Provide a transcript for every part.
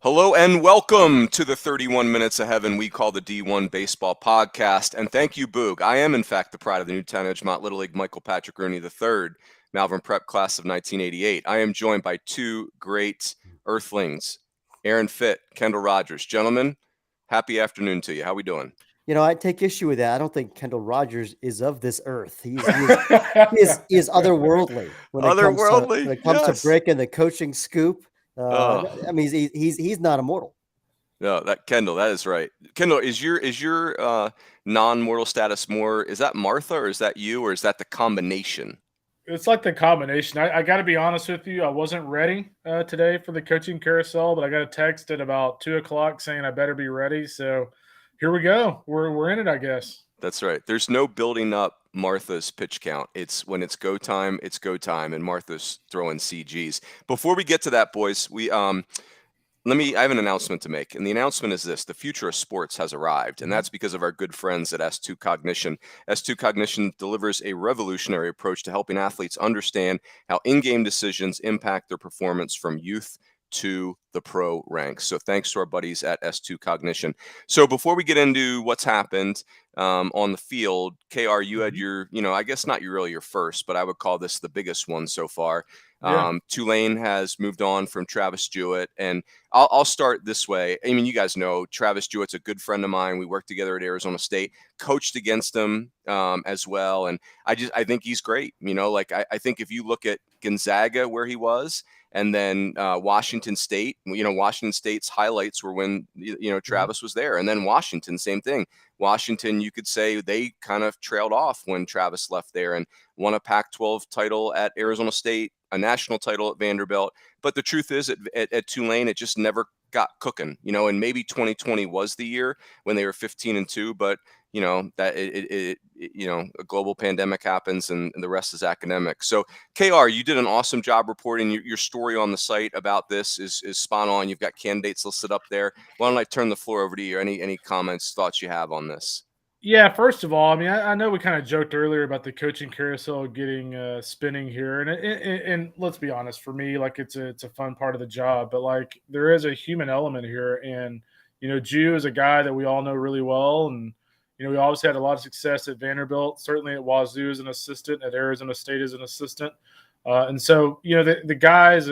Hello and welcome to the 31 Minutes of Heaven we call the D1Baseball podcast. And thank you, Boog. I am, in fact, the pride of the Newtown Edgemont Little League, Michael Patrick Rooney III, Malvern Prep class of 1988. I am joined by two great earthlings, Aaron Fitt, Kendall Rogers. Gentlemen, happy afternoon to you. How we doing? I take issue with that. I don't think Kendall Rogers is of this earth. He is otherworldly when it comes Otherworldly, to yes. breaking the coaching scoop. I mean, he's not immortal. No, Kendall, that is right. Kendall, is your non-mortal status more? Is that Martha, or is that you, or is that the combination? It's like the combination. I got to be honest with you. I wasn't ready today for the coaching carousel, but I got a text at about 2:00 saying I better be ready. So here we go. We're in it, I guess. That's right. There's no building up Martha's pitch count. It's when it's go time, and Martha's throwing CGs. Before we get to that, boys, I have an announcement to make, and the announcement is this: the future of sports has arrived, and that's because of our good friends at S2 Cognition. S2 Cognition delivers a revolutionary approach to helping athletes understand how in-game decisions impact their performance from youth to the pro ranks. So thanks to our buddies at S2 Cognition. So before we get into what's happened on the field, KR, you had your, I guess not really your first, but I would call this the biggest one so far. Yeah. Tulane has moved on from Travis Jewett, and I'll start this way. I mean, you guys know Travis Jewett's a good friend of mine. We worked together at Arizona State, coached against him as well, and I think he's great. I think if you look at Gonzaga, where he was, and then Washington State, Washington State's highlights were when Travis was there, and then Washington, same thing. Washington, you could say they kind of trailed off when Travis left there and won a Pac-12 title at Arizona State, a national title at Vanderbilt. But the truth is, at Tulane, it just never got cooking, and maybe 2020 was the year when they were 15-2, but that a global pandemic happens and the rest is academic. So KR, you did an awesome job reporting. Your story on the site about this is spot on. You've got candidates listed up there. Why don't I turn the floor over to you? Any comments, thoughts you have on this? Yeah, first of all, I mean, I know we kind of joked earlier about the coaching carousel getting spinning here, and let's be honest, for me, like it's a fun part of the job, but like there is a human element here, and Jew is a guy that we all know really well, and we always had a lot of success at Vanderbilt, certainly at Wazoo as an assistant, at Arizona State as an assistant. And so, the guy is,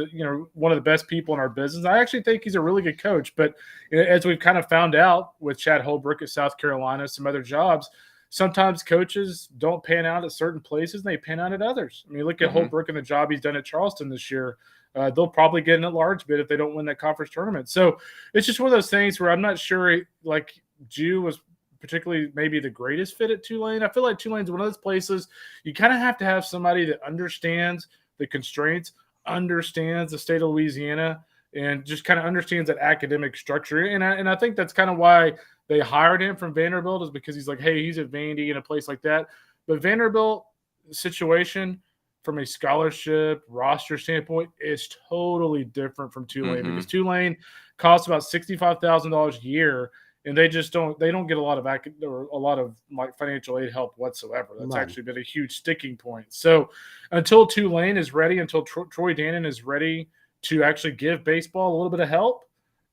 one of the best people in our business. I actually think he's a really good coach. But as we've kind of found out with Chad Holbrook at South Carolina, some other jobs, sometimes coaches don't pan out at certain places and they pan out at others. I mean, look at Holbrook and the job he's done at Charleston this year. They'll probably get in a large bid if they don't win that conference tournament. So it's just one of those things where I'm not sure, like, Jew was particularly maybe the greatest fit at Tulane. I feel like Tulane's one of those places you kind of have to have somebody that understands the constraints, understands the state of Louisiana, and just kind of understands that academic structure. And I think that's kind of why they hired him from Vanderbilt, is because he's like, hey, he's at Vandy in a place like that. But Vanderbilt situation from a scholarship roster standpoint is totally different from Tulane, because Tulane costs about $65,000 a year. And they don't get a lot of like financial aid help whatsoever. That's actually been a huge sticking point. So until Tulane is ready, until Troy Dannon is ready to actually give baseball a little bit of help,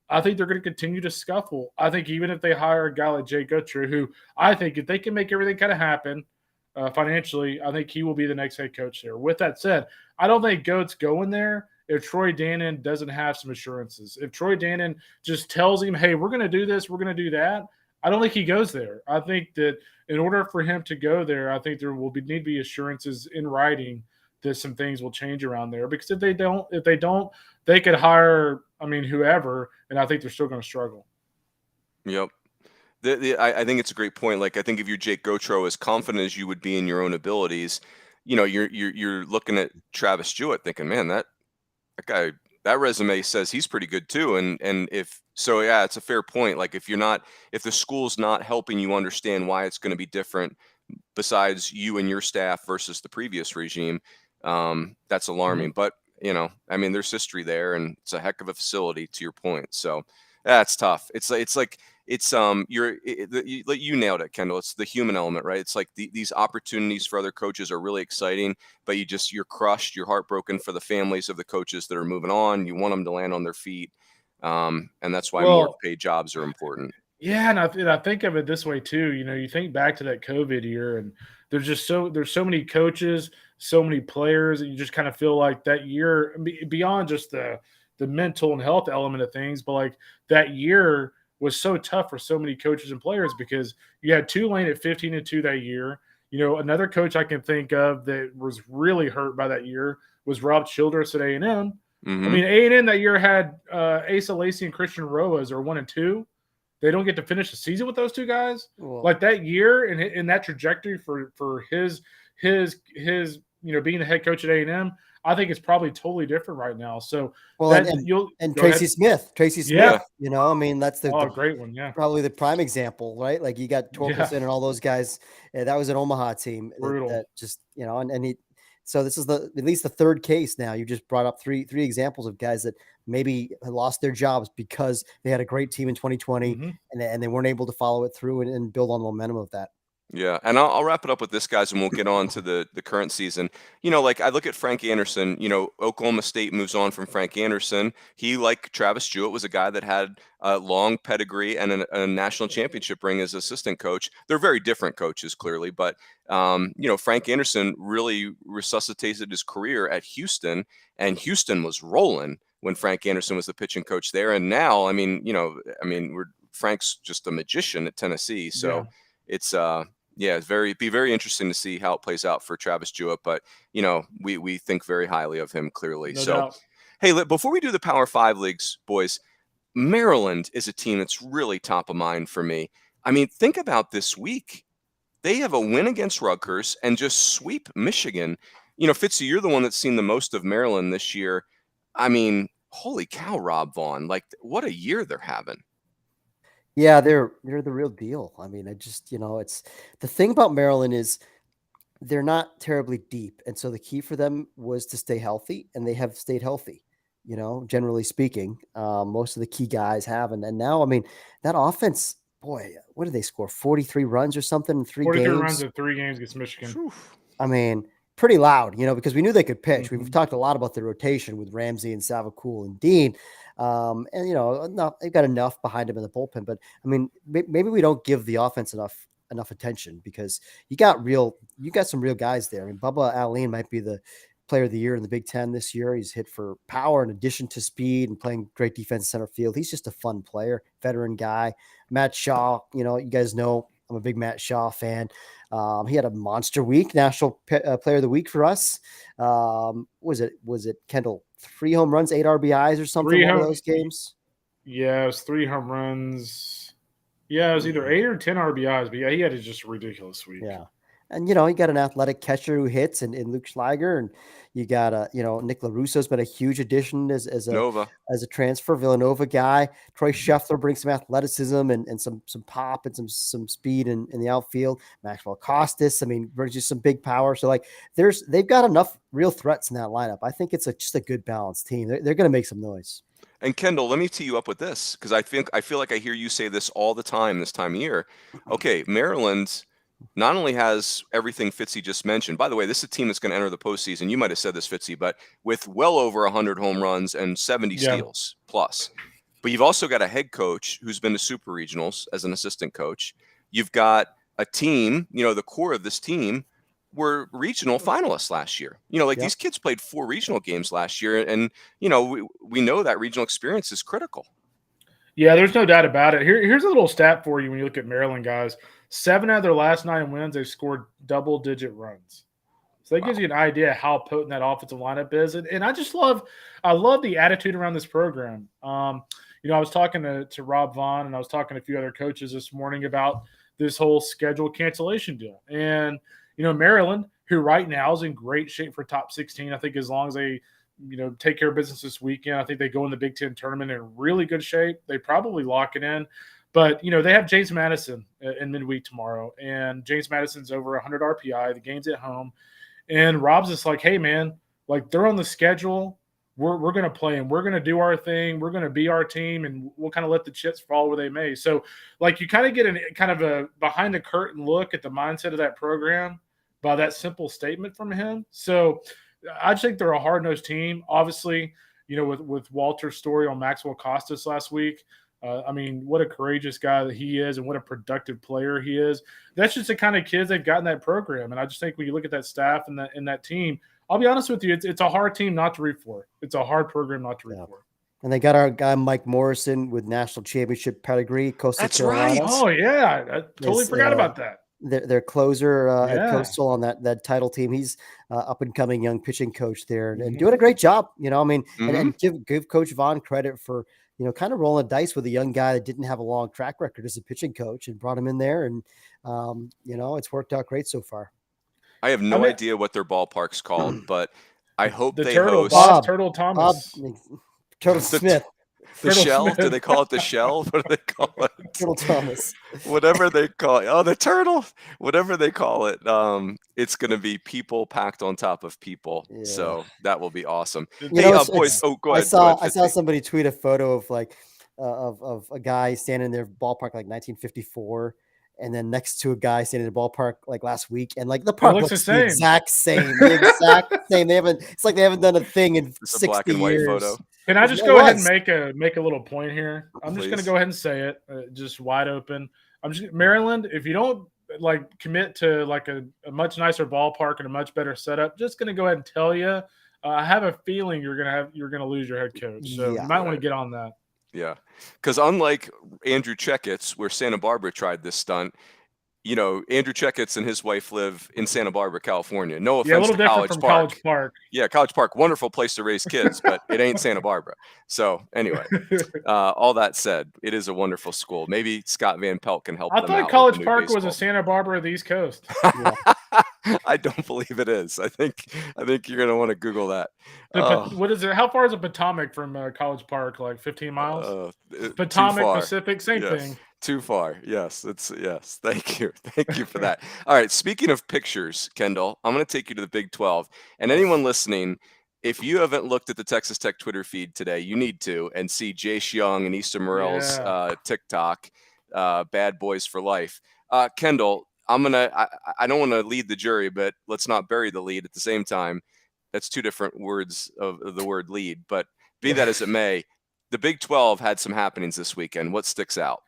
I think they're going to continue to scuffle. I think even if they hire a guy like Jay Gutcher, who I think if they can make everything kind of happen financially, I think he will be the next head coach there. With that said, I don't think Goat's going there if Troy Dannon doesn't have some assurances. If Troy Dannon just tells him, hey, we're going to do this, we're going to do that, I don't think he goes there. I think that in order for him to go there, I think there need to be assurances in writing that some things will change around there. Because if they don't, they could hire, whoever, and I think they're still going to struggle. Yep. I think it's a great point. Like, I think if you're Jake Gautreau, as confident as you would be in your own abilities, you're looking at Travis Jewett thinking, man, that guy, that resume says he's pretty good too. And if so, yeah, it's a fair point. Like, if the school's not helping you understand why it's going to be different besides you and your staff versus the previous regime, that's alarming. But, there's history there, and it's a heck of a facility, to your point. So that's tough. You nailed it, Kendall. It's the human element, right? It's like these opportunities for other coaches are really exciting, but you're crushed, you're heartbroken for the families of the coaches that are moving on. You want them to land on their feet. And that's why more paid jobs are important. Yeah, and I think of it this way too. You think back to that COVID year, and there's so many coaches, so many players, and you just kind of feel like that year, beyond just the mental and health element of things, but like that year was so tough for so many coaches and players because you had Tulane at 15-2 that year. Another coach I can think of that was really hurt by that year was Rob Childress at A&M. Mm-hmm. I mean, A&M that year had Asa Lacy and Christian Roas are 1-2. They don't get to finish the season with those two guys. Well, like that year and that trajectory for his being the head coach at A&M, I think it's probably totally different right now. So Tracy Smith, yeah. I mean, that's the great one. Yeah. Probably the prime example, right? Like you got Torkelson and all those guys. That was an Omaha team that just, so this is at least the third case now. You just brought up three examples of guys that maybe lost their jobs because they had a great team in 2020 and they weren't able to follow it through and build on the momentum of that. Yeah, and I'll wrap it up with this, guys, and we'll get on to the current season. Like I look at Frank Anderson, Oklahoma State moves on from Frank Anderson. He, like Travis Jewett, was a guy that had a long pedigree and a national championship ring as assistant coach. They're very different coaches, clearly, but, Frank Anderson really resuscitated his career at Houston, and Houston was rolling when Frank Anderson was the pitching coach there. And now, Frank's just a magician at Tennessee, so it's be very interesting to see how it plays out for Travis Jewett, but we think very highly of him, clearly. No doubt. Hey, before we do the Power 5 leagues, boys, Maryland is a team that's really top of mind for me. I mean, think about this week. They have a win against Rutgers and just sweep Michigan. Fitzy, you're the one that's seen the most of Maryland this year. I mean, holy cow, Rob Vaughn, like what a year they're having. Yeah, they're the real deal. I mean, it's the thing about Maryland is they're not terribly deep. And so the key for them was to stay healthy, and they have stayed healthy, generally speaking. Most of the key guys have. And now, I mean, that offense, boy, what did they score? 43 runs or something in 3 games? 43 runs in 3 games against Michigan. I mean, pretty loud, because we knew they could pitch. We've talked a lot about the rotation with Ramsey and Savacool and Dean. They've got enough behind him in the bullpen, but I mean, maybe we don't give the offense enough attention because you got some real guys there. I mean, Bubba Allen might be the player of the year in the Big Ten this year. He's hit for power in addition to speed and playing great defense center field. He's just a fun player, veteran guy. Matt Shaw, you guys know I'm a big Matt Shaw fan. He had a monster week, National Player of the Week for us. Was it Kendall? 3 home runs, 8 RBIs or something in those games? Yeah, it was 3 home runs. Yeah, it was either 8 or 10 RBIs, but yeah, he had just a ridiculous week. Yeah. And, you got an athletic catcher who hits in Luke Schleiger, and you got Nick LaRusso's been a huge addition as a transfer Villanova guy. Troy Scheffler brings some athleticism and some pop and some speed in the outfield. Maxwell Costas, brings you some big power. So they've got enough real threats in that lineup. I think it's just a good balanced team. They're going to make some noise. And Kendall, let me tee you up with this, because I feel like I hear you say this all the time this time of year. Okay, Maryland not only has everything Fitzy just mentioned. By the way, this is a team that's going to enter the postseason. You might have said this, Fitzy, but with well over 100 home runs and 70 steals plus. But you've also got a head coach who's been to super regionals as an assistant coach. You've got a team, the core of this team were regional finalists last year. These kids played 4 regional games last year, and we know that regional experience is critical. Yeah, there's no doubt about it. Here's a little stat for you when you look at Maryland, guys. 7 out of their last 9 wins, they've scored double-digit runs. So that gives you an idea how potent that offensive lineup is. And I just love the attitude around this program. I was talking to Rob Vaughn, and I was talking to a few other coaches this morning about this whole schedule cancellation deal. And, Maryland, who right now is in great shape for top 16, I think as long as they take care of business this weekend, I think they go in the Big Ten tournament in really good shape. They probably lock it in. But, they have James Madison in midweek tomorrow, and James Madison's over 100 RPI. The game's at home. And Rob's just like, hey, man, they're on the schedule. We're going to play them. We're going to do our thing. We're going to be our team, and we'll kind of let the chips fall where they may. So, you kind of get a behind-the-curtain look at the mindset of that program by that simple statement from him. So, I just think they're a hard-nosed team. Obviously, with Walter's story on Maxwell Costas last week. I mean, what a courageous guy that he is and what a productive player he is. That's just the kind of kids they've got in that program. And I just think when you look at that staff and that team, I'll be honest with you, it's a hard team not to root for. It's a hard program not to root for. And they got our guy Mike Morrison with national championship pedigree, Coastal Carolina. Right. Oh, yeah. I totally forgot about that. Their closer at Coastal on that title team. He's up and coming young pitching coach there and doing a great job. I mean, and give Coach Vaughn credit for kind of rolling dice with a young guy that didn't have a long track record as a pitching coach and brought him in there. And, it's worked out great so far. I have no idea what their ballpark's called, but I hope they host Turtle Thomas. Turtle Smith. The Shell? Smith. Do they call it the Shell? What do they call it? Turtle Thomas. Whatever they call it. Oh, the Turtle. Whatever they call it. It's going to be people packed on top of people. Yeah. So that will be awesome. Boys. Oh, go ahead. I saw somebody tweet a photo of of a guy standing in their ballpark like 1954. And then next to a guy standing in the ballpark like last week, and like the park looks the same. Exact same. The exact same. It's like they haven't done a thing in 60 black and white years. Photo. Can I just go ahead and make a little point here? I'm just going to go ahead and say it, just wide open. Maryland. If you don't commit to a much nicer ballpark and a much better setup, just going to go ahead and tell you. I have a feeling you're going to lose your head coach, so you might want to get on that. Yeah, because unlike Andrew Checketts, where Santa Barbara tried this stunt, Andrew Checketts and his wife live in Santa Barbara, California. No offense to College Park. Yeah, College Park, wonderful place to raise kids, but it ain't Santa Barbara. So anyway, all that said, it is a wonderful school. Maybe Scott Van Pelt can help them out. I thought College Park was a Santa Barbara of the East Coast. I don't believe it is. I think you're going to want to Google that. What is it? How far is it Potomac from College Park? Like 15 miles? Potomac, Pacific, same thing. Too far. Yes. Yes. Thank you for that. All right. Speaking of pictures, Kendall, I'm going to take you to the Big 12. And anyone listening, if you haven't looked at the Texas Tech Twitter feed today, you need to, and see Jace Young and Easton Morell's TikTok, Bad Boys for Life. Kendall, I don't want to lead the jury, but let's not bury the lead at the same time. That's two different words of the word lead. But be that as it may, the Big 12 had some happenings this weekend. What sticks out?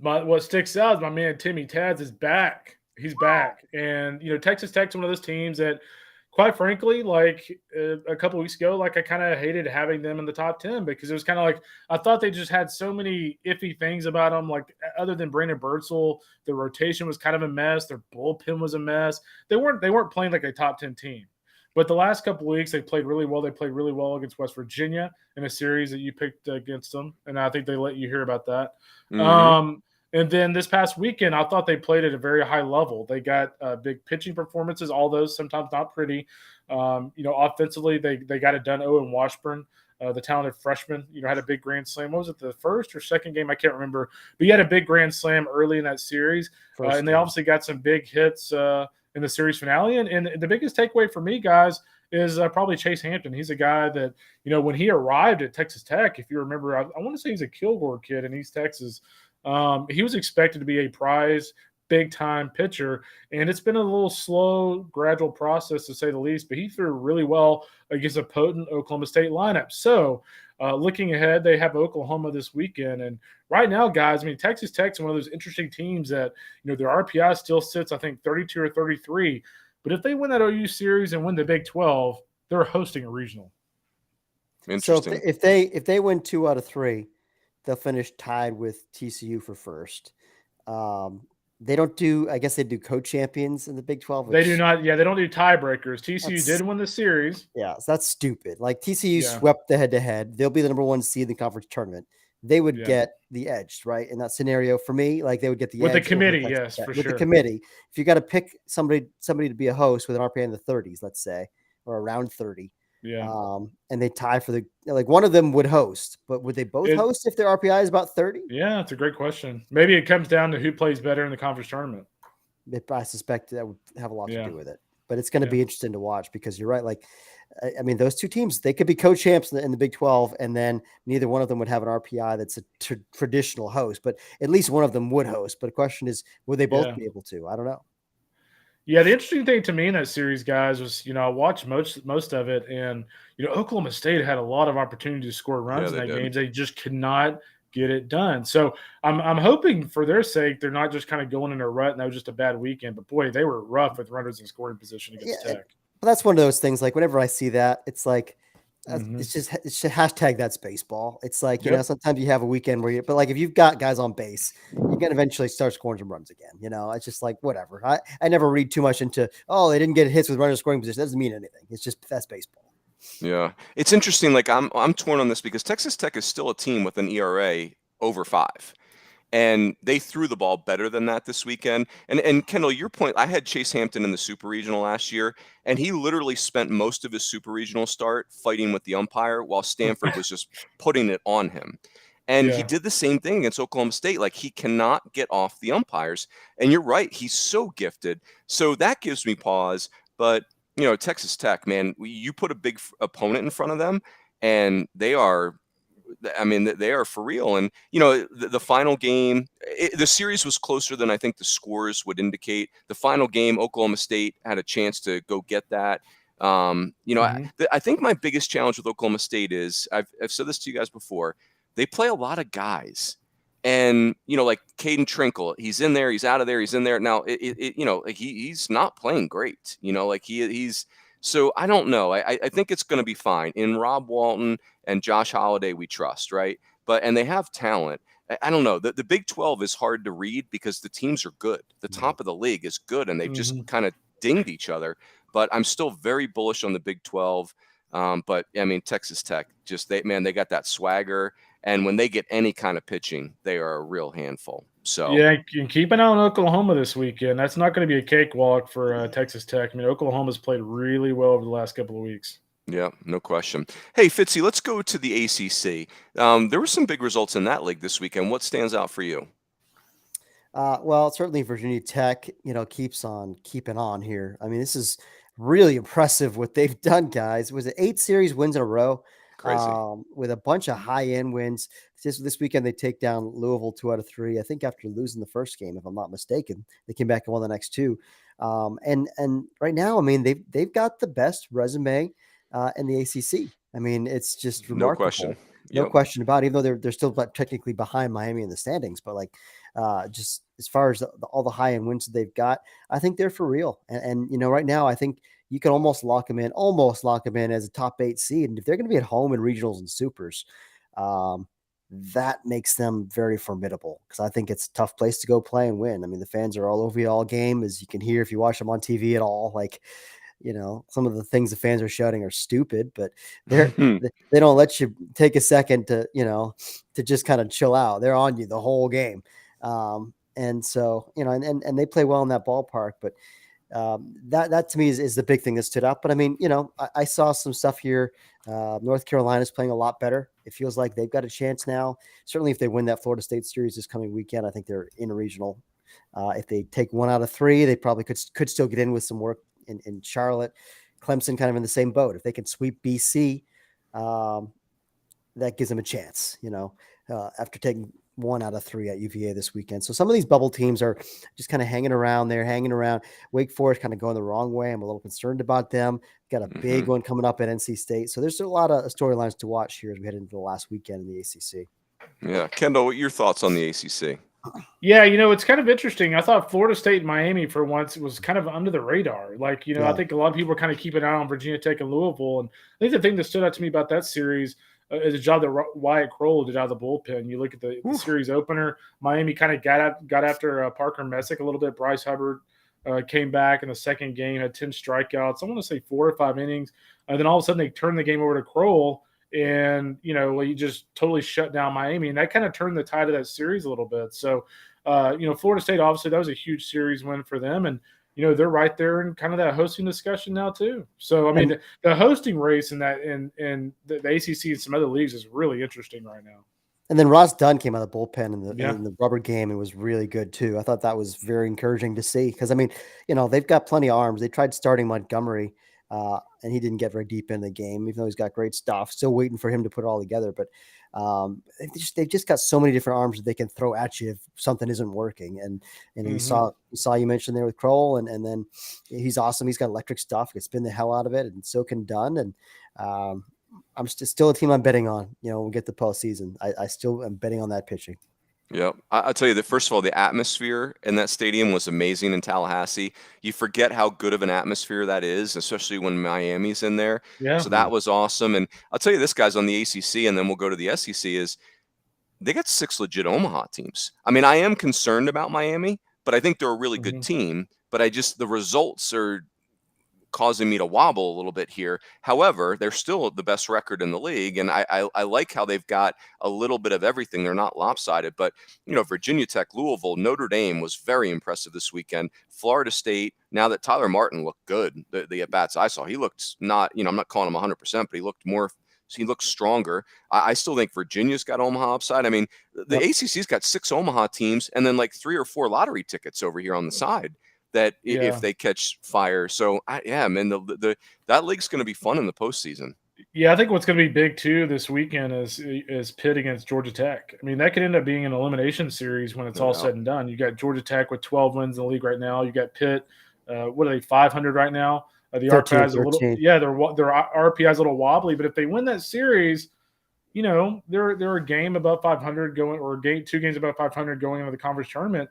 What sticks out is my man Timmy Tads is back. He's back. And, Texas Tech's one of those teams that, quite frankly, a couple weeks ago, I kind of hated having them in the top 10 because it was kind of I thought they just had so many iffy things about them. Other than Brandon Birdsell, the rotation was kind of a mess. Their bullpen was a mess. They weren't playing like a top 10 team. But the last couple of weeks, they played really well. They played really well against West Virginia in a series that you picked against them. And I think they let you hear about that. Mm-hmm. And then this past weekend, I thought they played at a very high level. They got big pitching performances, all those sometimes not pretty. Offensively, they got it done. Owen Washburn, the talented freshman, had a big grand slam. What was it, the first or second game? I can't remember. But he had a big grand slam early in that series. And they obviously got some big hits in the series finale. And the biggest takeaway for me, guys, is probably Chase Hampton. He's a guy that, when he arrived at Texas Tech, if you remember, I want to say he's a Kilgore kid in East Texas. He was expected to be a prize, big-time pitcher, and it's been a little slow, gradual process, to say the least, but he threw really well against a potent Oklahoma State lineup. So looking ahead, they have Oklahoma this weekend, and right now, guys, Texas Tech's one of those interesting teams that, their RPI still sits, I think, 32 or 33, but if they win that OU series and win the Big 12, they're hosting a regional. Interesting. So if they win 2 out of 3, they'll finish tied with TCU for first. They don't do, I guess they do co-champions in the Big 12. They do not. Yeah, they don't do tiebreakers. TCU did win the series. Yeah, so that's stupid. TCU swept the head-to-head. They'll be the number 1 seed in the conference tournament. They would get the edge, right? In that scenario, for me, they would get the edge. With the committee, yes, for sure. With the committee. If you got to pick somebody to be a host with an RPI in the 30s, let's say, or around 30, and they tie for the one of them would host, but would they both host if their RPI is about 30? Yeah, it's a great question. Maybe it comes down to who plays better in the conference tournament. I suspect that would have a lot to do with it, but it's going to be interesting to watch because you're right. Those two teams, they could be co-champs in the Big 12, and then neither one of them would have an RPI that's a traditional host, but at least one of them would host. But the question is, would they both be able to? I don't know. Yeah, the interesting thing to me in that series, guys, was I watched most of it, and Oklahoma State had a lot of opportunity to score Yeah, runs in they that did. game. They just could not get it done. So I'm hoping for their sake they're not just kind of going in a rut and that was just a bad weekend. But boy, they were rough with runners in scoring position Yeah, against Tech. but that's one of those things. Like whenever I see that, it's like Hmm. it's just hashtag that's baseball. It's like Yep. sometimes you have a weekend where but like if you've got guys on base, you're gonna eventually start scoring some runs again. It's just like whatever. I never read too much into they didn't get hits with runners scoring position. That doesn't mean anything. It's just that's baseball. Yeah, it's interesting. Like I'm torn on this because Texas Tech is still a team with an ERA over 5. And they threw the ball better than that this weekend. And Kendall, your point, I had Chase Hampton in the Super Regional last year, and he literally spent most of his Super Regional start fighting with the umpire while Stanford was just putting it on him. And he Yeah. did the same thing against Oklahoma State. Like he cannot get off the umpires. And you're right, he's so gifted. So that gives me pause. But Texas Tech, man, you put a big opponent in front of them, and they are they are for real. And, the final game, the series was closer than I think the scores would indicate. The final game, Oklahoma State had a chance to go get that. Hmm. I think my biggest challenge with Oklahoma State is I've said this to you guys before. They play a lot of guys. And, like Caden Trinkle, he's in there, he's out of there, he's in there. Now, he's not playing great, like he's so I don't know. I think it's going to be fine. In Rob Walton and Josh Holiday, we trust, right? And they have talent. I don't know. The Big 12 is hard to read because the teams are good. The top of the league is good, and they've just Hmm. kind of dinged each other. But I'm still very bullish on the Big 12. But I mean, Texas Tech, they got that swagger. And when they get any kind of pitching, they are a real handful. So, Yeah, and keep an eye on Oklahoma this weekend. That's not going to be a cakewalk for Texas Tech. I mean, Oklahoma's played really well over the last couple of weeks. yeah, no question. Hey, Fitzy, let's go to the ACC. There were some big results in that league this weekend. What stands out for you? Well, certainly Virginia Tech, keeps on keeping on here. I mean, this is really impressive what they've done, guys. Was it 8 series wins in a row? Crazy. With a bunch of high-end wins. This weekend, they take down Louisville 2 out of 3. I think after losing the first game, if I'm not mistaken, they came back and won the next 2. And right now, I mean, they've got the best resume in the ACC. I mean, it's just No question. remarkable. No Yep. question about it, even though they're still technically behind Miami in the standings, but like just as far as all the high end wins that they've got, I think they're for real. And right now, I think you can almost lock them in as a top 8 seed. And if they're going to be at home in regionals and supers, that makes them very formidable because I think it's a tough place to go play and win. I mean, the fans are all over you all game, as you can hear if you watch them on TV at all. Like, some of the things the fans are shouting are stupid, but they don't let you take a second to, to just kind of chill out. They're on you the whole game. And so, and they play well in that ballpark, but that to me is the big thing that stood out. But I mean, I saw some stuff here. North Carolina's playing a lot better. It feels like they've got a chance now. Certainly if they win that Florida State series this coming weekend, I think they're in a regional. If they take 1 out of 3, they probably could still get in with some work in Charlotte. Clemson kind of in the same boat. If they can sweep BC, that gives them a chance, after taking 1 out of 3 at UVA this weekend. So some of these bubble teams are just kind of hanging around. Wake Forest kind of going the wrong way. I'm a little concerned about them. Got a big one coming up at NC State. So there's a lot of storylines to watch here as we head into the last weekend in the ACC. Yeah. Kendall, what are your thoughts on the ACC? Yeah, it's kind of interesting. I thought Florida State and Miami for once was kind of under the radar. Like, I think a lot of people are kind of keeping an eye on Virginia Tech and Louisville. And I think the thing that stood out to me about that series is a job that Wyatt Kroll did out of the bullpen. You look at the series opener, Miami kind of got after Parker Messick a little bit. Bryce Hubbard came back in the second game, had 10 strikeouts. I want to say 4 or 5 innings. And then all of a sudden they turned the game over to Kroll. And, he just totally shut down Miami. And that kind of turned the tide of that series a little bit. So, Florida State, obviously, that was a huge series win for them. And, they're right there in kind of that hosting discussion now, too. So, I mean, the hosting race in the ACC and some other leagues is really interesting right now. And then Ross Dunn came out of the bullpen in the rubber game and was really good, too. I thought that was very encouraging to see because, I mean, they've got plenty of arms. They tried starting Montgomery. And he didn't get very deep in the game, even though he's got great stuff. Still waiting for him to put it all together. But They've just got so many different arms that they can throw at you if something isn't working. And you mentioned there with Kroll, and then he's awesome. He's got electric stuff. He can spin the hell out of it, and so can Dunn. And I'm still a team I'm betting on. When we get the postseason, I still am betting on that pitching. Yep. I'll tell you that, first of all, the atmosphere in that stadium was amazing in Tallahassee. You forget how good of an atmosphere that is, especially when Miami's in there. Yeah. So that was awesome. And I'll tell you this, guys, on the ACC, and then we'll go to the SEC, is they got 6 legit Omaha teams. I mean, I am concerned about Miami, but I think they're a really good team. But the results are causing me to wobble a little bit here. However, they're still the best record in the league, and I like how they've got a little bit of everything. They're not lopsided, but Virginia Tech, Louisville, Notre Dame was very impressive this weekend. Florida State, now that Tyler Martin looked good, the at-bats I saw, he looked not, I'm not calling him 100%, but he looked stronger. I still think Virginia's got Omaha upside. I mean, the ACC's got 6 Omaha teams and then like 3 or 4 lottery tickets over here on the side that if they catch fire. So man, that league's going to be fun in the postseason. Yeah, I think what's going to be big too this weekend is Pitt against Georgia Tech. I mean, that could end up being an elimination series when it's all said and done. You got Georgia Tech with 12 wins in the league right now. You got Pitt. What are they, 500 right now? The RPI is a little, their RPI is a little wobbly, but if they win that series, they're a game above 500 going, or 2 games above 500 going into the conference tournament.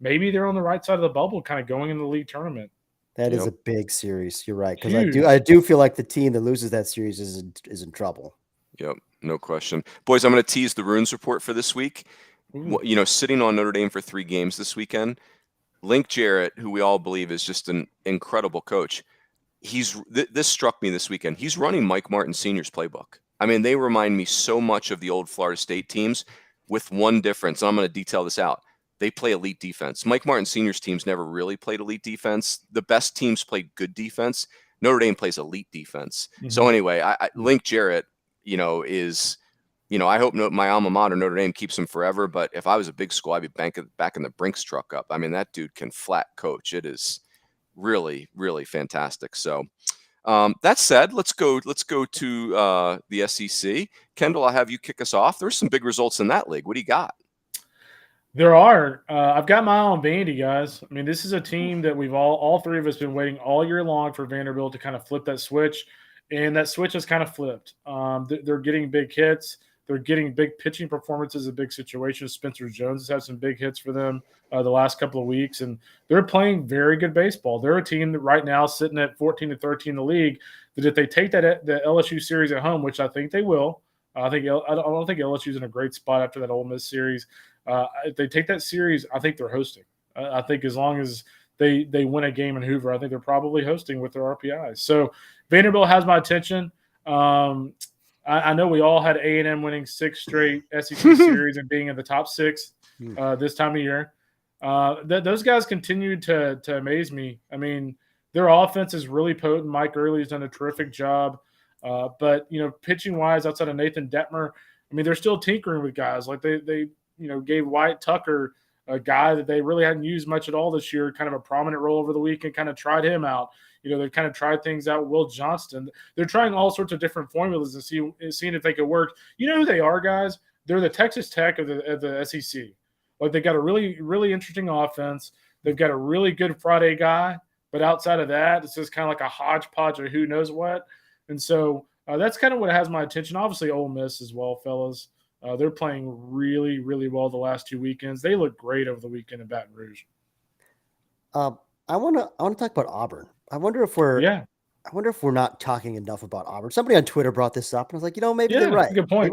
Maybe they're on the right side of the bubble, kind of going into the league tournament. That is a big series. You're right, because I do feel like the team that loses that series is in trouble. Yep, no question. Boys, I'm going to tease the Runes report for this week. Sitting on Notre Dame for 3 games this weekend, Link Jarrett, who we all believe is just an incredible coach, this struck me this weekend. He's running Mike Martin Sr.'s playbook. I mean, they remind me so much of the old Florida State teams, with one difference. I'm going to detail this out. They play elite defense. Mike Martin Sr.'s teams never really played elite defense. The best teams played good defense. Notre Dame plays elite defense. So anyway, Link Jarrett, is, I hope my alma mater, Notre Dame, keeps him forever. But if I was a big school, I'd be backing the Brinks truck up. I mean, that dude can flat coach. It is really, really fantastic. So that said, let's go to the SEC. Kendall, I'll have you kick us off. There's some big results in that league. What do you got? There are. I've got my eye on Vandy, guys. I mean, this is a team that we've all 3 of us been waiting all year long for Vanderbilt to kind of flip that switch, and that switch has kind of flipped. They're getting big hits. They're getting big pitching performances in big situations. Spencer Jones has had some big hits for them the last couple of weeks, and they're playing very good baseball. They're a team that right now sitting at 14-13 in the league, that if they take the LSU series at home, which I think they will, I don't think LSU's in a great spot after that Ole Miss series. If they take that series, I think they're hosting. I think as long as they win a game in Hoover, I think they're probably hosting with their RPIs. So Vanderbilt has my attention. I know we all had A&M winning 6 straight SEC series and being in the top 6 this time of year. Those guys continue to amaze me. I mean, their offense is really potent. Mike Earley's done a terrific job. But, pitching-wise, outside of Nathan Detmer, I mean, they're still tinkering with guys. Like they gave Wyatt Tucker, a guy that they really hadn't used much at all this year, kind of a prominent role over the weekend, kind of tried him out. They kind of tried things out. Will Johnston. They're trying all sorts of different formulas and seeing if they could work. You know who they are, guys? They're the Texas Tech of the SEC. Like, they got a really, really interesting offense. They've got a really good Friday guy. But outside of that, it's just kind of like a hodgepodge of who knows what. And so that's kind of what has my attention. Obviously, Ole Miss as well, fellas. They're playing really, really well the last 2 weekends. They look great over the weekend in Baton Rouge. I want to talk about Auburn. I wonder if we're not talking enough about Auburn. Somebody on Twitter brought this up, and I was like, maybe they're right. Good point.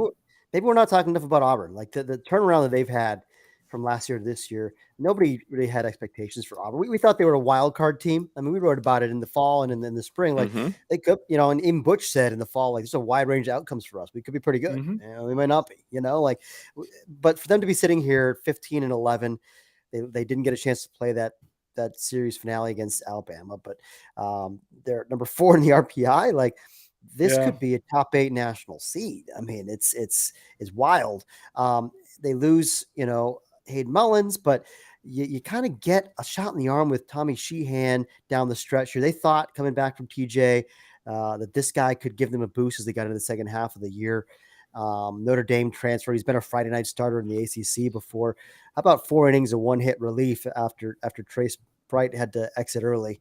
Maybe we're not talking enough about Auburn. Like the turnaround that they've had from last year to this year, nobody really had expectations for Auburn. We thought they were a wild card team. I mean, we wrote about it in the fall and in the spring. Like they could, and even Butch said in the fall, like, there's a wide range of outcomes for us. We could be pretty good. We might not be, but for them to be sitting here 15-11, they didn't get a chance to play that series finale against Alabama, but they're number 4 in the RPI. Like, this could be a top 8 national seed. I mean, it's wild. They lose, Hayden Mullins, but you kind of get a shot in the arm with Tommy Sheehan down the stretch here. They thought coming back from TJ that this guy could give them a boost as they got into the second half of the year. Notre Dame transfer. He's been a Friday night starter in the ACC before. How about 4 innings of 1-hit relief after Trace Bright had to exit early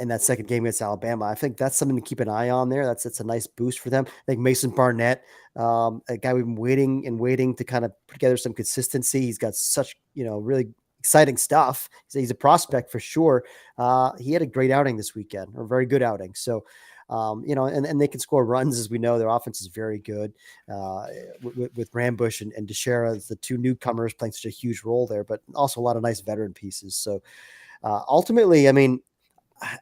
in that second game against Alabama? I think that's something to keep an eye on there. That's a nice boost for them. I think Mason Barnett, a guy we've been waiting to kind of put together some consistency. He's got such, really exciting stuff. He's a prospect for sure. He had a great outing this weekend, or a very good outing. So, and they can score runs, as we know. Their offense is very good with Rambush and Teixeira, the 2 newcomers, playing such a huge role there, but also a lot of nice veteran pieces. So ultimately, I mean,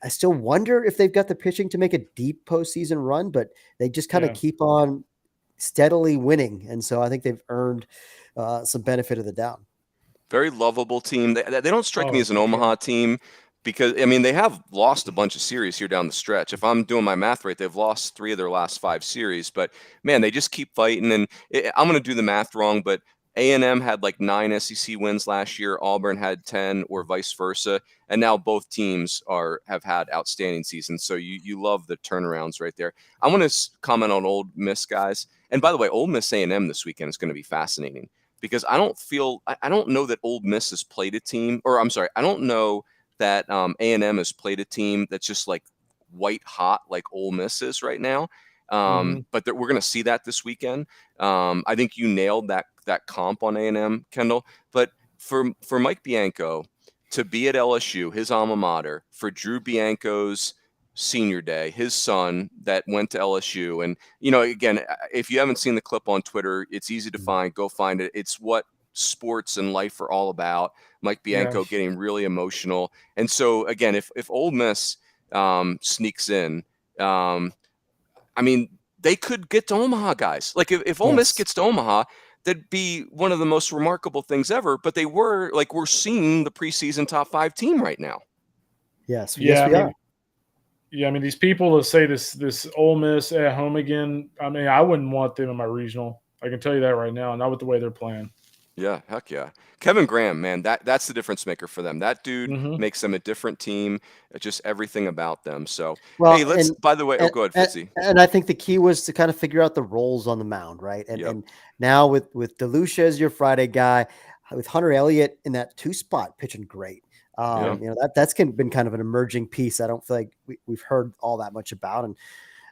I still wonder if they've got the pitching to make a deep postseason run, but they just kind of keep on steadily winning. And so I think they've earned some benefit of the doubt. Very lovable team. They don't strike me as an Omaha team, because, I mean, they have lost a bunch of series here down the stretch. If I'm doing my math right, they've lost 3 of their last 5 series. But, man, they just keep fighting. And I'm going to do the math wrong, but A&M had like 9 SEC wins last year. Auburn had 10, or vice versa. And now both teams have had outstanding seasons. So you love the turnarounds right there. I want to comment on Ole Miss, guys. And by the way, Ole Miss A&M this weekend is going to be fascinating, because I don't know that Ole Miss has played a team, or I'm sorry, I don't know that A&M has played a team that's just like white hot like Ole Miss is right now. But we're going to see that this weekend. I think you nailed that comp on A&M, Kendall. But for Mike Bianco to be at LSU, his alma mater, for Drew Bianco's senior day, his son that went to LSU, and again, if you haven't seen the clip on Twitter, it's easy to find. Go find it. It's what sports and life are all about. Mike Bianco getting really emotional. And so again, if Ole Miss sneaks in, I mean, they could get to Omaha, guys. Like if Ole Miss gets to Omaha, that'd be one of the most remarkable things ever. But we're seeing the preseason top 5 team right now. Yes. Yes, we are. Yeah, I mean, these people that say this Ole Miss at home again, I mean, I wouldn't want them in my regional. I can tell you that right now, not with the way they're playing. Yeah, heck yeah. Kevin Graham, man, that's the difference maker for them. That dude makes them a different team. Just everything about them. So, hey, by the way, go ahead, Fitzy. And I think the key was to kind of figure out the roles on the mound, right? And now with DeLucia as your Friday guy, with Hunter Elliott in that 2 spot pitching great. That's been kind of an emerging piece. I don't feel like we've heard all that much about. And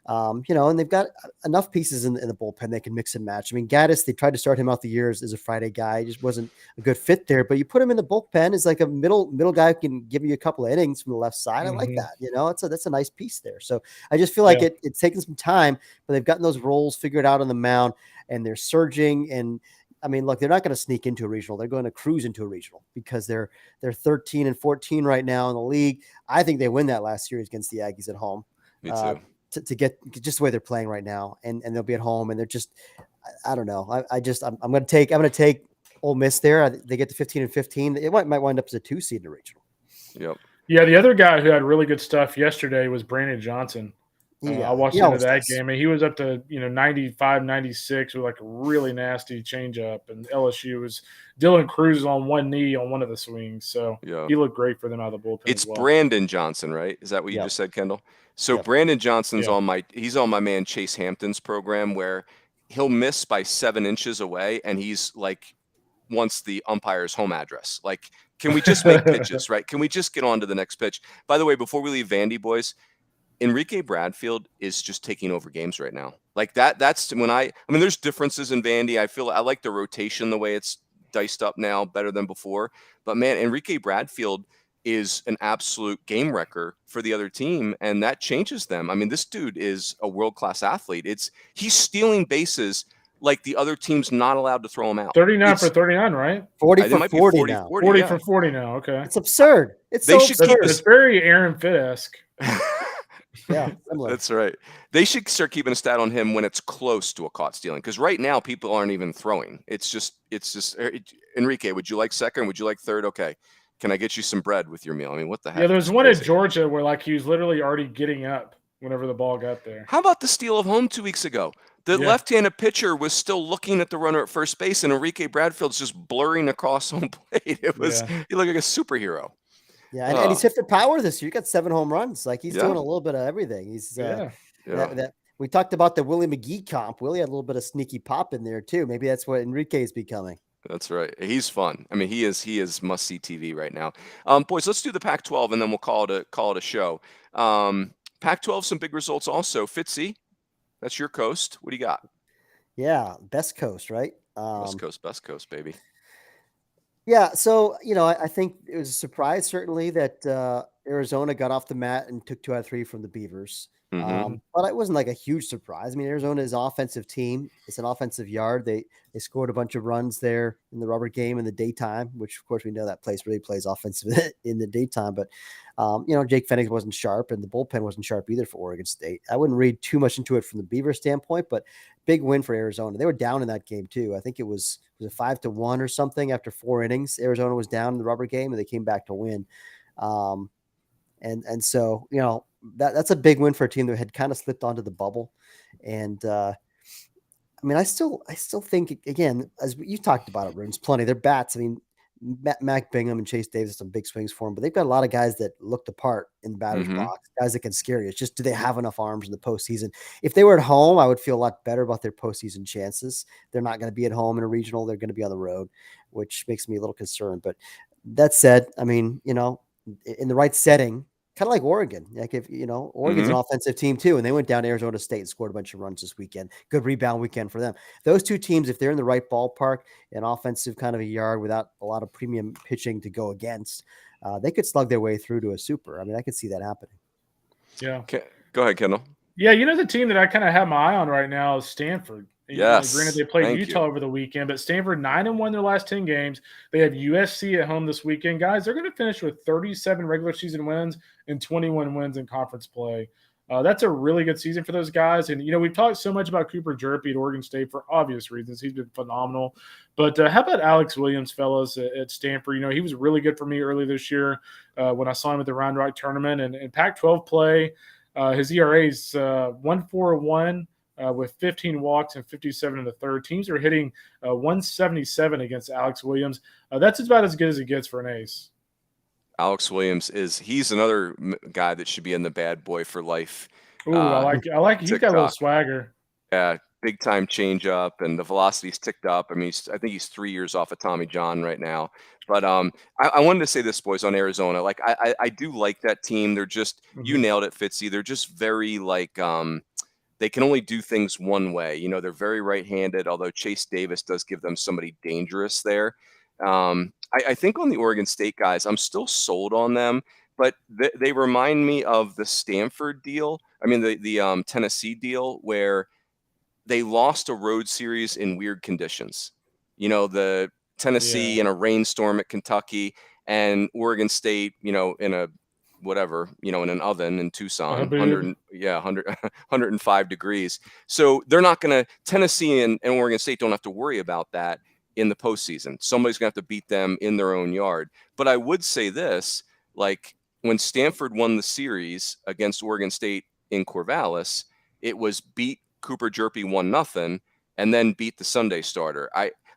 and they've got enough pieces in the bullpen they can mix and match. I mean, Gaddis, they tried to start him out the year as a Friday guy. He just wasn't a good fit there. But you put him in the bullpen as like a middle guy who can give you a couple of innings from the left side. I like that. That's a nice piece there. So I just feel like it's taken some time, but they've gotten those roles figured out on the mound, and they're surging. And I mean, look, they're not going to sneak into a regional. They're going to cruise into a regional, because they're 13-14 right now in the league. I think they win that last series against the Aggies at home. Me too. To get just the way they're playing right now, and they'll be at home, and they're just, I don't know. I'm going to take Ole Miss there. They get to 15-15. It might wind up as a 2 seed in the regional. Yep. Yeah, the other guy who had really good stuff yesterday was Brandon Johnson. I watched into that game, and he was up to 95, 96 with like a really nasty changeup, and LSU was Dylan Cruz on one knee on one of the swings, so he looked great for them out of the bullpen. It's Brandon Johnson, right? Is that what you just said, Kendall? So Brandon Johnson's he's on my man Chase Hampton's program, where he'll miss by 7 inches away, and he's like wants the umpire's home address. Like, can we just make pitches, right? Can we just get on to the next pitch? By the way, before we leave Vandy, boys, Enrique Bradfield is just taking over games right now. Like that's when I mean, there's differences in Vandy. I like the rotation, the way it's diced up now, better than before. But man, Enrique Bradfield is an absolute game wrecker for the other team, and that changes them. I mean, this dude is a world-class athlete. He's stealing bases like the other team's not allowed to throw him out. 39 for 39, right? 40 for 40 now. 40 for 40 now, okay. It's absurd. It's absurd. It's very Aaron Fitt-esque. Yeah, that's right. They should start keeping a stat on him when it's close to a caught stealing, because right now people aren't even throwing. It's just Enrique, would you like second? Would you like third? Okay. Can I get you some bread with your meal? I mean, what the heck? Yeah, there was one at Georgia where like he was literally already getting up whenever the ball got there. How about the steal of home 2 weeks ago? The left-handed pitcher was still looking at the runner at first base, and Enrique Bradfield's just blurring across home plate. He looked like a superhero. Yeah, and he's hit for power this year. He got 7 home runs. Like, he's doing a little bit of everything. He's that We talked about the Willie McGee comp. Willie had a little bit of sneaky pop in there too. Maybe that's what Enrique is becoming. That's right. He's fun. I mean, he is must see TV right now. Boys, let's do the Pac-12 and then we'll call it a show. Pac-12, some big results also. Fitzy, that's your coast. What do you got? Yeah, best coast, right? Best coast, baby. Yeah, so I think it was a surprise certainly that Arizona got off the mat and took 2 out of 3 from the Beavers. But it wasn't like a huge surprise. I mean, Arizona is an offensive team. It's an offensive yard. They scored a bunch of runs there in the rubber game in the daytime, which of course we know that place really plays offensive in the daytime. But Jake Fenix wasn't sharp, and the bullpen wasn't sharp either for Oregon State. I wouldn't read too much into it from the Beaver standpoint, but big win for Arizona. They were down in that game too. I think it was a 5-1 or something after 4 innings. Arizona was down in the rubber game, and they came back to win. And so that's a big win for a team that had kind of slipped onto the bubble. And I mean, I still think, again, as you talked about it, Runes, plenty. Their bats. I mean, Mac Bingham and Chase Davis, some big swings for them, but they've got a lot of guys that look the part in the batter's box, guys that can scare you. It's just, do they have enough arms in the postseason? If they were at home, I would feel a lot better about their postseason chances. They're not going to be at home in a regional. They're going to be on the road, which makes me a little concerned. But that said, I mean, in the right setting, kind of like Oregon. Like if Oregon's an offensive team too, and they went down to Arizona State and scored a bunch of runs this weekend. Good rebound weekend for them. Those two teams, if they're in the right ballpark, an offensive kind of a yard without a lot of premium pitching to go against, they could slug their way through to a super. I mean, I could see that happening. Yeah. Okay. Go ahead, Kendall. Yeah, the team that I kind of have my eye on right now is Stanford. Yes. Granted, they played Utah over the weekend, but Stanford 9-1 their last 10 games. They have USC at home this weekend. Guys, they're going to finish with 37 regular season wins and 21 wins in conference play. That's a really good season for those guys. And, we've talked so much about Cooper Jerpy at Oregon State for obvious reasons. He's been phenomenal. But how about Alex Williams, fellas, at Stanford? He was really good for me early this year when I saw him at the Round Rock tournament. And in Pac-12 play, his ERA is 1.41. With 15 walks and 57 in the third. Teams are hitting 177 against Alex Williams. That's about as good as it gets for an ace. Alex Williams he's another guy that should be in the bad boy for life. Ooh, I like he's got a little swagger. Yeah, big time change up, and the velocity's ticked up. I mean, I think he's 3 years off of Tommy John right now. But I wanted to say this, boys, on Arizona. Like I do like that team. They're just you nailed it, Fitzy. They're just very like they can only do things one way. They're very right-handed, although Chase Davis does give them somebody dangerous there. I think on the Oregon State guys, I'm still sold on them, but they remind me of the Stanford deal. I mean, the Tennessee deal where they lost a road series in weird conditions. The Tennessee in a rainstorm at Kentucky and Oregon State, in a whatever, in an oven in Tucson, 105 degrees. So they're not going to, Tennessee and Oregon State don't have to worry about that in the postseason. Somebody's going to have to beat them in their own yard. But I would say this, like when Stanford won the series against Oregon State in Corvallis, it was beat Cooper Jerpy 1-0 and then beat the Sunday starter.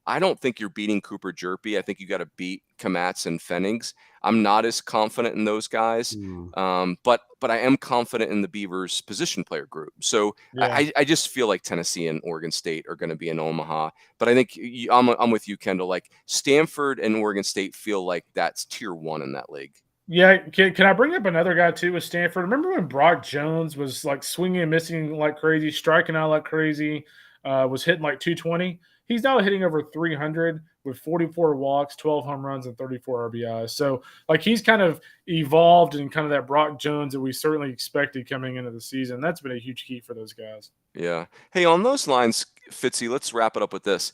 I don't think you're beating Cooper Jerpy. I think you got to beat Kamatz and Fennings. I'm not as confident in those guys, but I am confident in the Beavers' position player group. So I just feel like Tennessee and Oregon State are going to be in Omaha. But I think I'm with you, Kendall. Like Stanford and Oregon State feel like that's tier 1 in that league. Yeah, can I bring up another guy too with Stanford? Remember when Brock Jones was like swinging and missing like crazy, striking out like crazy, was hitting like 220? He's now hitting over 300 with 44 walks, 12 home runs, and 34 RBIs. So, like, he's kind of evolved in kind of that Brock Jones that we certainly expected coming into the season. That's been a huge key for those guys. Yeah. Hey, on those lines, Fitzy, let's wrap it up with this.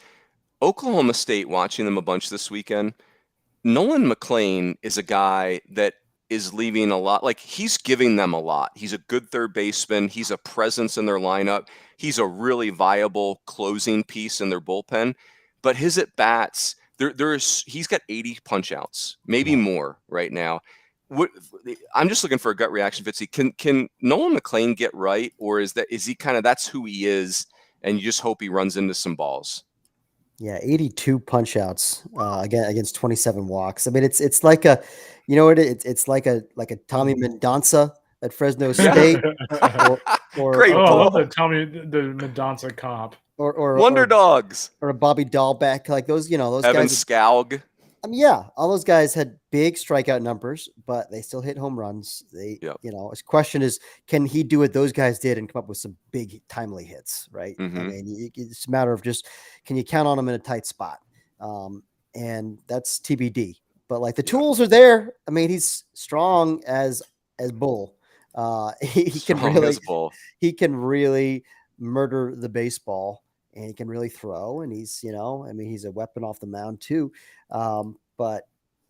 Oklahoma State, watching them a bunch this weekend, Nolan McLean is a guy that is leaving a lot. Like, he's giving them a lot. He's a good third baseman. He's a presence in their lineup. He's a really viable closing piece in their bullpen. But his at-bats, he's got 80 punch-outs, maybe more right now. I'm just looking for a gut reaction, Fitzy. Can Nolan McLean get right, or is he kind of that's who he is, and you just hope he runs into some balls? Yeah, 82 punch outs again against 27 walks. I mean, it's like a, it's like a Tommy Mendonça at Fresno State, Great I love pull. the Tommy the Mendonça comp. or Wonder Dogs. or a Bobby Dahlbeck, like those, those Evan guys. Scaug. I mean, yeah, all those guys had big strikeout numbers, but they still hit home runs. Yep. His question is, can he do what those guys did and come up with some big timely hits? Right. I Mhm. mean, it's a matter of just, can you count on him in a tight spot? And that's TBD. But like the tools are there. I mean, he's strong as bull. He can really murder the baseball, and he can really throw. And he's, he's a weapon off the mound too. But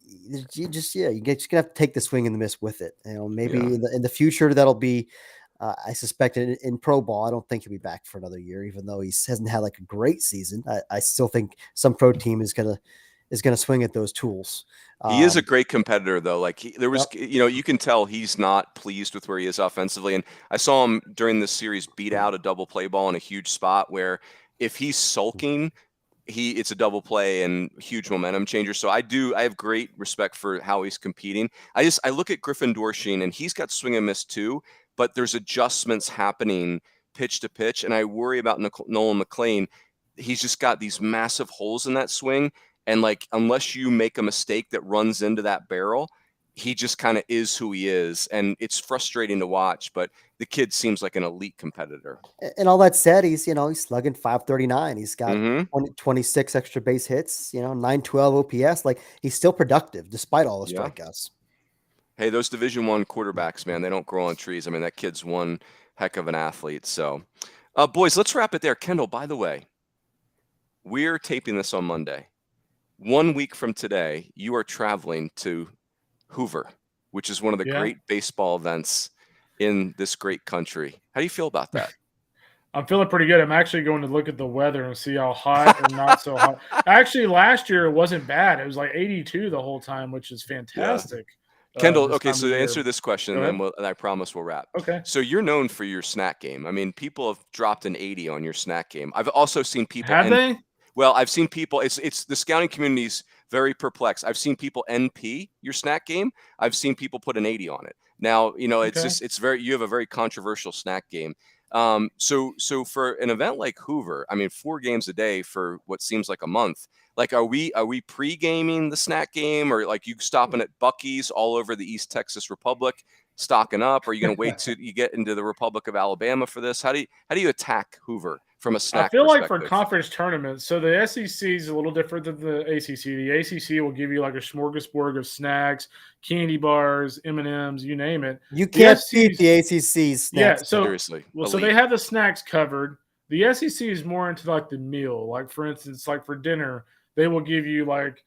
you just gonna have to take the swing and the miss with it. Maybe in the future that'll be. I suspect in pro ball, I don't think he'll be back for another year, even though he hasn't had like a great season. I still think some pro team is gonna swing at those tools. He is a great competitor, though. Like there was, you can tell he's not pleased with where he is offensively. And I saw him during this series beat out a double play ball in a huge spot where if he's sulking, it's a double play and huge momentum changer. So I have great respect for how he's competing. I look at Griffin Dorshin, and he's got swing and miss too, but there's adjustments happening pitch to pitch. And I worry about Nolan McLean. He's just got these massive holes in that swing. And like, unless you make a mistake that runs into that barrel, he just kind of is who he is. And it's frustrating to watch, but the kid seems like an elite competitor. And all that said, he's slugging .539. He's got 26 extra base hits, 912 OPS. Like, he's still productive despite all the strikeouts. Hey, those Division I quarterbacks, man, they don't grow on trees. I mean, that kid's one heck of an athlete. So, boys, let's wrap it there. Kendall, by the way, we're taping this on Monday. 1 week from today, you are traveling to Hoover, which is one of the great baseball events in this great country. How do you feel about that? I'm feeling pretty good. I'm actually going to look at the weather and see how hot or not so hot. Actually, last year it wasn't bad. It was like 82 the whole time, which is fantastic. Kendall, okay, so to answer this question, and I promise we'll wrap. Okay. So you're known for your snack game. I mean, people have dropped an 80 on your snack game. I've also seen people. Have they? Well, I've seen people. It's the scouting community's very perplexed. I've seen people NP your snack game. I've seen people put an 80 on it. Now, you have a very controversial snack game. So for an event like Hoover, I mean, 4 games a day for what seems like a month. Like, are we pre-gaming the snack game, or like you stopping at Buc-ee's all over the East Texas Republic, stocking up? Or are you going to wait till you get into the Republic of Alabama for this? How do you attack Hoover from a snack perspective? I feel like for conference tournaments, so the SEC is a little different than the ACC. The ACC will give you like a smorgasbord of snacks, candy bars, M&Ms, you name it. You can't beat the ACC's snacks. Yeah, so seriously. So they have the snacks covered. The SEC is more into like the meal. Like, for instance, like for dinner, they will give you like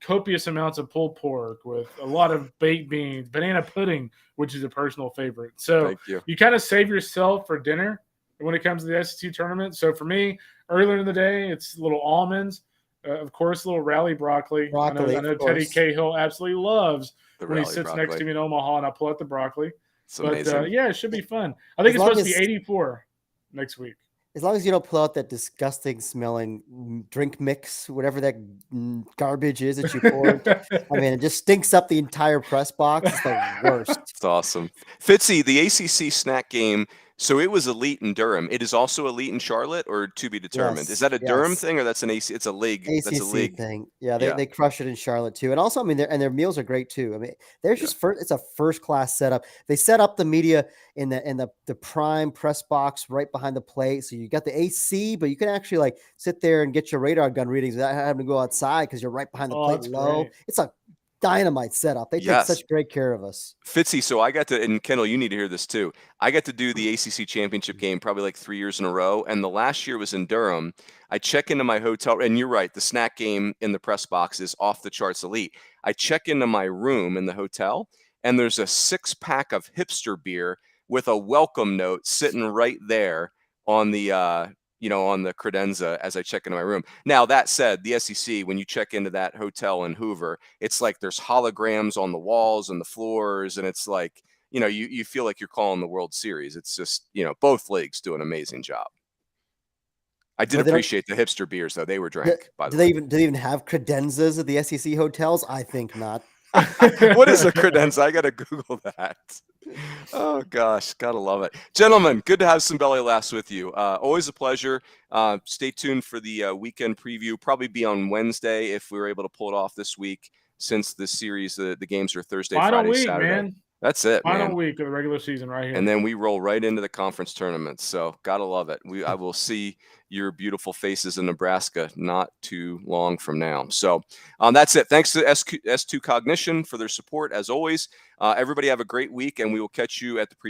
copious amounts of pulled pork with a lot of baked beans, banana pudding, which is a personal favorite. So you kind of save yourself for dinner when it comes to the SEC tournament. So for me, earlier in the day, it's little almonds, of course, little rally broccoli. I know Teddy Cahill absolutely loves when he sits next to me in Omaha and I pull out the broccoli. But it should be fun. I think it's supposed to be 84 next week. As long as you don't pull out that disgusting smelling drink mix, whatever that garbage is that you poured. I mean, it just stinks up the entire press box. It's the worst. It's awesome. Fitzy, the ACC snack game, so it was elite in Durham. It is also elite in Charlotte, or to be determined? Is that a Durham thing, or that's an AC? It's a league. That's a league thing. Yeah, they crush it in Charlotte too. And also, I mean, their meals are great too. I mean, it's a first class setup. They set up the media in the prime press box right behind the plate. So you got the AC, but you can actually like sit there and get your radar gun readings without having to go outside because you're right behind the plate low. Great. It's a dynamite setup. They take such great care of us. Fitzy, so I got to, and Kendall, you need to hear this too. I got to do the ACC championship game probably like 3 years in a row. And the last year was in Durham. I check into my hotel, and you're right, the snack game in the press box is off the charts elite. I check into my room in the hotel, and there's a 6-pack of hipster beer with a welcome note sitting right there on the on the credenza as I check into my room. Now, that said, the SEC, when you check into that hotel in Hoover, it's like there's holograms on the walls and the floors, and it's like, you feel like you're calling the World Series. It's just, both leagues do an amazing job. I did appreciate the hipster beers, though. They were drank, by the way. Do they even have credenzas at the SEC hotels? I think not. What is a credenza? I got to Google that. Oh, gosh. Got to love it. Gentlemen, good to have some belly laughs with you. Always a pleasure. Stay tuned for the weekend preview. Probably be on Wednesday if we were able to pull it off this week, since the series, the games are Thursday, Final Friday, week, Saturday. man. That's it, Final man. week of the regular season right here. And then we roll right into the conference tournament. So gotta love it. I will see your beautiful faces in Nebraska not too long from now. So that's it. Thanks to S2 Cognition for their support as always. Everybody have a great week, and we will catch you at the preview.